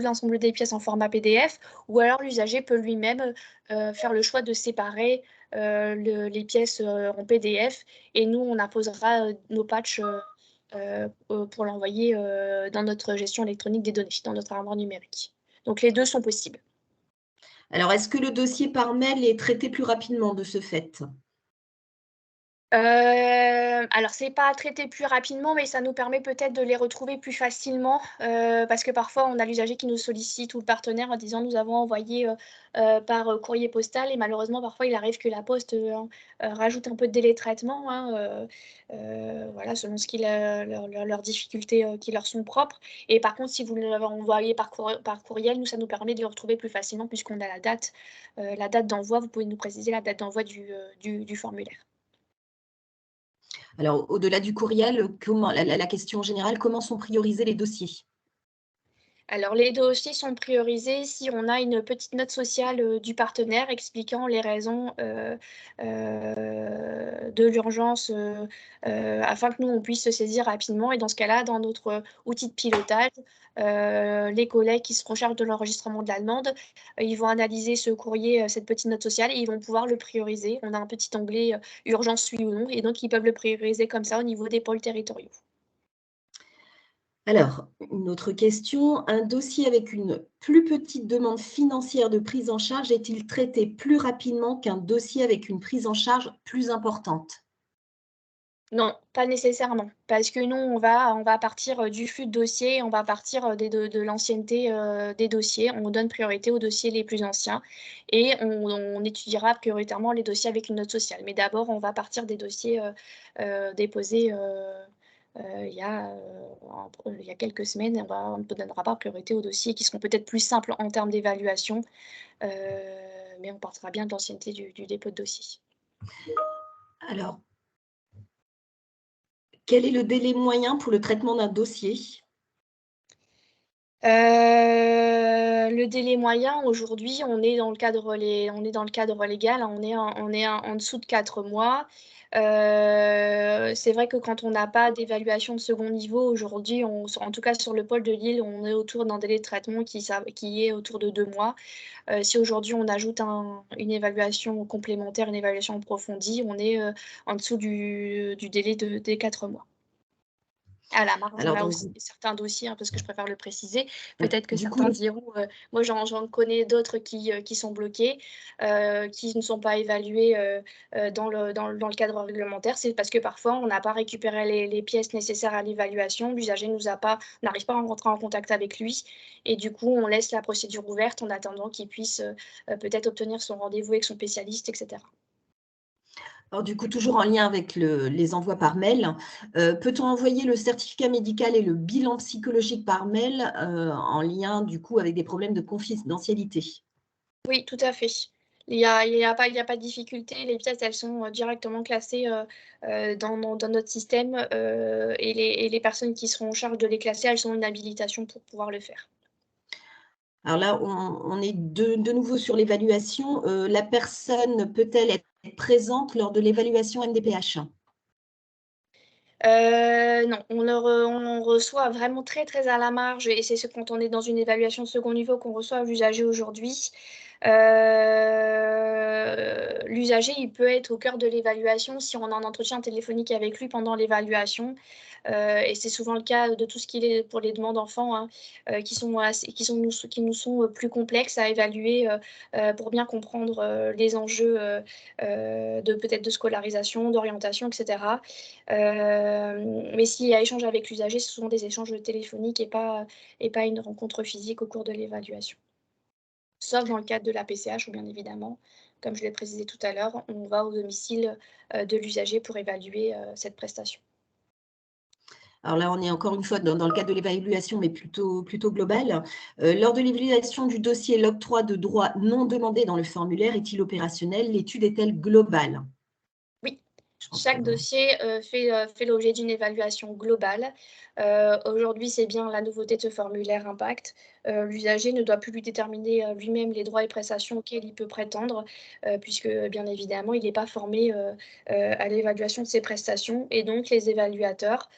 l'ensemble des pièces en format PDF. Ou alors l'usager peut lui-même faire le choix de séparer les pièces en PDF et nous, on apposera nos patchs pour l'envoyer dans notre gestion électronique des données, dans notre armoire numérique. Donc les deux sont possibles. Alors, est-ce que le dossier par mail est traité plus rapidement de ce fait? Alors, c'est pas traité plus rapidement, mais ça nous permet peut-être de les retrouver plus facilement parce que parfois, on a l'usager qui nous sollicite ou le partenaire en disant nous avons envoyé par courrier postal et malheureusement, parfois, il arrive que la poste rajoute un peu de délai de traitement, hein, voilà, selon leurs difficultés qui leur sont propres. Et par contre, si vous l'avez envoyé par courriel, nous, ça nous permet de le retrouver plus facilement puisqu'on a la date d'envoi. Vous pouvez nous préciser la date d'envoi du formulaire. Alors, au-delà du courriel, la question générale, comment sont priorisés les dossiers? Alors, les dossiers sont priorisés si on a une petite note sociale du partenaire expliquant les raisons de l'urgence afin que nous, on puisse se saisir rapidement. Et dans ce cas-là, dans notre outil de pilotage, les collègues qui se chargent de l'enregistrement de la demande, ils vont analyser ce courrier, cette petite note sociale, et ils vont pouvoir le prioriser. On a un petit onglet urgence oui ou non, et donc ils peuvent le prioriser comme ça au niveau des pôles territoriaux. Alors, une autre question, un dossier avec une plus petite demande financière de prise en charge est-il traité plus rapidement qu'un dossier avec une prise en charge plus importante? Non, pas nécessairement, parce que nous, on va partir du flux de dossiers, on va partir de l'ancienneté des dossiers. On donne priorité aux dossiers les plus anciens et on étudiera prioritairement les dossiers avec une note sociale. Mais d'abord, on va partir des dossiers déposés il y a quelques semaines. On ne donnera pas priorité aux dossiers qui seront peut-être plus simples en termes d'évaluation, mais on partira bien de l'ancienneté du dépôt de dossier. Alors, quel est le délai moyen pour le traitement d'un dossier? Le délai moyen, aujourd'hui, on est dans le cadre légal, on est en dessous de 4 mois. C'est vrai que quand on n'a pas d'évaluation de second niveau, aujourd'hui, en tout cas sur le pôle de Lille, on est autour d'un délai de traitement qui est autour de 2 mois. Si aujourd'hui on ajoute une évaluation complémentaire, une évaluation approfondie, on est en dessous du délai des 4 mois. À la marge, on Alors, a donc, aussi certains dossiers, parce que je préfère le préciser. Peut-être que du coup, certains diront, moi j'en connais d'autres qui sont bloqués, qui ne sont pas évalués dans le cadre réglementaire. C'est parce que parfois on n'a pas récupéré les pièces nécessaires à l'évaluation, l'usager n'arrive pas à rentrer en contact avec lui, et du coup on laisse la procédure ouverte en attendant qu'il puisse peut-être obtenir son rendez-vous avec son spécialiste, etc. alors, du coup, toujours en lien avec les envois par mail, peut-on envoyer le certificat médical et le bilan psychologique par mail en lien, du coup, avec des problèmes de confidentialité? Oui, tout à fait. Il y a pas de difficulté. Les pièces, elles sont directement classées dans notre système et les personnes qui seront en charge de les classer, elles ont une habilitation pour pouvoir le faire. Alors là, on est de nouveau sur l'évaluation. La personne peut-elle être présente lors de l'évaluation MDPH? Non, on reçoit vraiment très, très à la marge et c'est ce quand on est dans une évaluation de second niveau qu'on reçoit l'usager aujourd'hui. L'usager, il peut être au cœur de l'évaluation si on a un entretien téléphonique avec lui pendant l'évaluation. Et c'est souvent le cas de tout ce qui est pour les demandes d'enfants, hein, qui nous sont plus complexes à évaluer pour bien comprendre les enjeux de peut-être de scolarisation, d'orientation, etc. Mais s'il y a échange avec l'usager, ce sont des échanges téléphoniques et pas une rencontre physique au cours de l'évaluation. Sauf dans le cadre de la PCH, où bien évidemment, comme je l'ai précisé tout à l'heure, on va au domicile de l'usager pour évaluer cette prestation. Alors là, on est encore une fois dans le cadre de l'évaluation, mais plutôt globale. Lors de l'évaluation du dossier, l'octroi de droits non demandés dans le formulaire est-il opérationnel? L'étude est-elle globale? Oui, Je pense que chaque dossier fait l'objet d'une évaluation globale. Aujourd'hui, c'est bien la nouveauté de ce formulaire Impact. L'usager ne doit plus lui déterminer lui-même les droits et prestations auxquels il peut prétendre, puisque bien évidemment, il n'est pas formé à l'évaluation de ses prestations. Et donc, les évaluateurs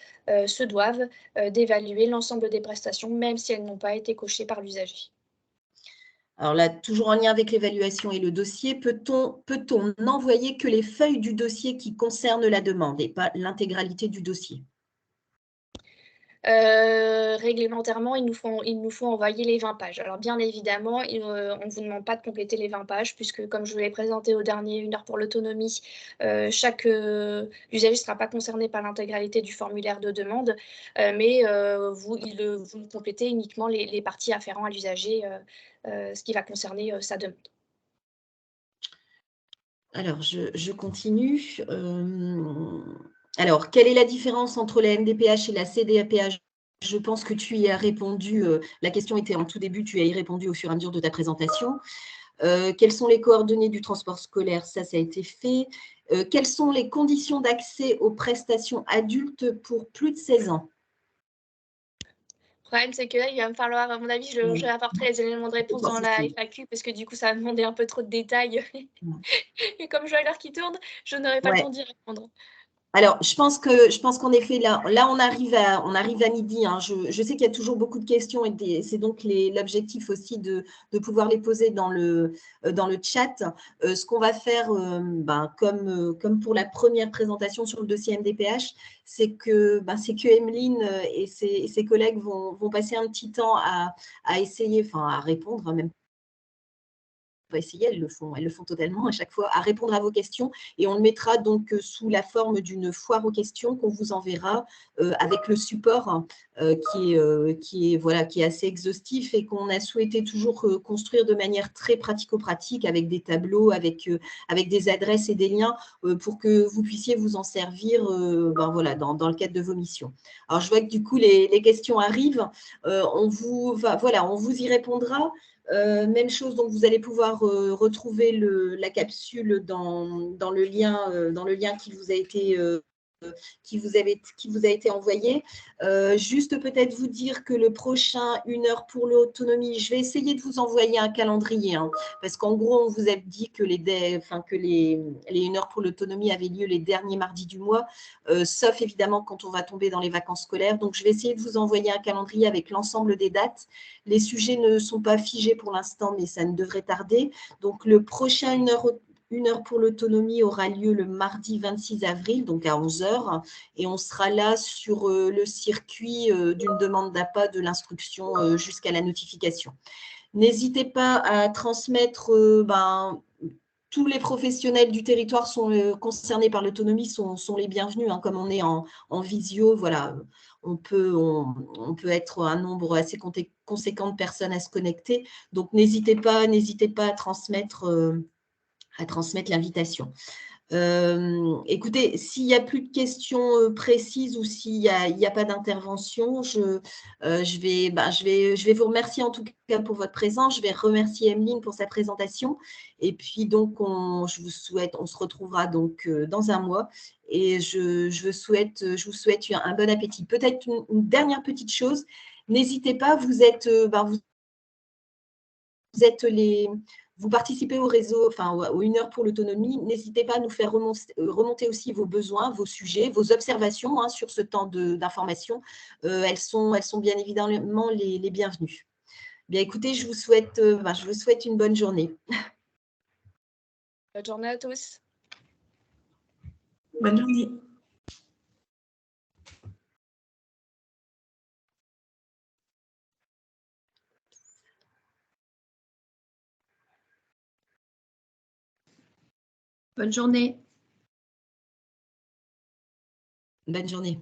se doivent d'évaluer l'ensemble des prestations, même si elles n'ont pas été cochées par l'usager. alors là, toujours en lien avec l'évaluation et le dossier, peut-on n'envoyer que les feuilles du dossier qui concernent la demande et pas l'intégralité du dossier? Réglementairement, il nous faut envoyer les 20 pages. Alors bien évidemment, on ne vous demande pas de compléter les 20 pages puisque comme je vous l'ai présenté au dernier Une heure pour l'autonomie, chaque usager ne sera pas concerné par l'intégralité du formulaire de demande, mais vous complétez uniquement les parties afférentes à l'usager, ce qui va concerner sa demande. Alors, je continue. Alors, quelle est la différence entre la MDPH et la CDAPH? Je pense que tu y as répondu. La question était en tout début, tu as y répondu au fur et à mesure de ta présentation. Quelles sont les coordonnées du transport scolaire? Ça a été fait. Quelles sont les conditions d'accès aux prestations adultes pour plus de 16 ans? Le problème, c'est que là, il va me falloir, à mon avis, je Oui, apporterai les éléments de réponse dans c'est la possible. FAQ parce que du coup, ça va demander un peu trop de détails. Et comme je vois l'heure qui tourne, je n'aurai pas le Ouais. temps d'y répondre. Alors, je pense qu'en effet, là, on arrive à midi, hein. Je sais qu'il y a toujours beaucoup de questions et c'est donc l'objectif aussi de pouvoir les poser dans le chat. Ce qu'on va faire, comme pour la première présentation sur le dossier MDPH, c'est que Emeline et ses collègues vont passer un petit temps à essayer, enfin à répondre, même pas essayer, elles le font totalement à chaque fois, à répondre à vos questions. Et on le mettra donc sous la forme d'une foire aux questions qu'on vous enverra avec le support qui est assez exhaustif et qu'on a souhaité toujours construire de manière très pratico-pratique avec des tableaux, avec des adresses et des liens pour que vous puissiez vous en servir dans le cadre de vos missions. Alors, je vois que du coup, les questions arrivent. On vous y répondra. Même chose, donc vous allez pouvoir retrouver la capsule dans le lien qui vous a été envoyé. Juste peut-être vous dire que le prochain 1 heure pour l'autonomie, je vais essayer de vous envoyer un calendrier, parce qu'en gros, on vous a dit que les 1 heure pour l'autonomie avaient lieu les derniers mardis du mois, sauf évidemment quand on va tomber dans les vacances scolaires. Donc, je vais essayer de vous envoyer un calendrier avec l'ensemble des dates. Les sujets ne sont pas figés pour l'instant, mais ça ne devrait tarder. Donc, le prochain 1 heure pour l'autonomie aura lieu le mardi 26 avril, donc à 11 h, et on sera là sur le circuit d'une demande d'appât de l'instruction jusqu'à la notification. N'hésitez pas à transmettre, tous les professionnels du territoire sont concernés par l'autonomie sont les bienvenus, comme on est en visio, voilà. On peut être un nombre assez conséquent de personnes à se connecter, donc n'hésitez pas à transmettre l'invitation. Écoutez, s'il n'y a plus de questions précises ou s'il n'y a pas d'intervention, je vais vous remercier en tout cas pour votre présence. Je vais remercier Emeline pour sa présentation. Et puis donc, on se retrouvera donc dans un mois. Et je vous souhaite un bon appétit. Peut-être une dernière petite chose. N'hésitez pas, vous participez au réseau, aux 1 heure pour l'autonomie. N'hésitez pas à nous faire remonter aussi vos besoins, vos sujets, vos observations sur ce temps d'information. Elles sont bien évidemment les bienvenues. Bien, écoutez, je vous souhaite une bonne journée. Bonne journée à tous. Bonne journée. Bonne journée. Bonne journée.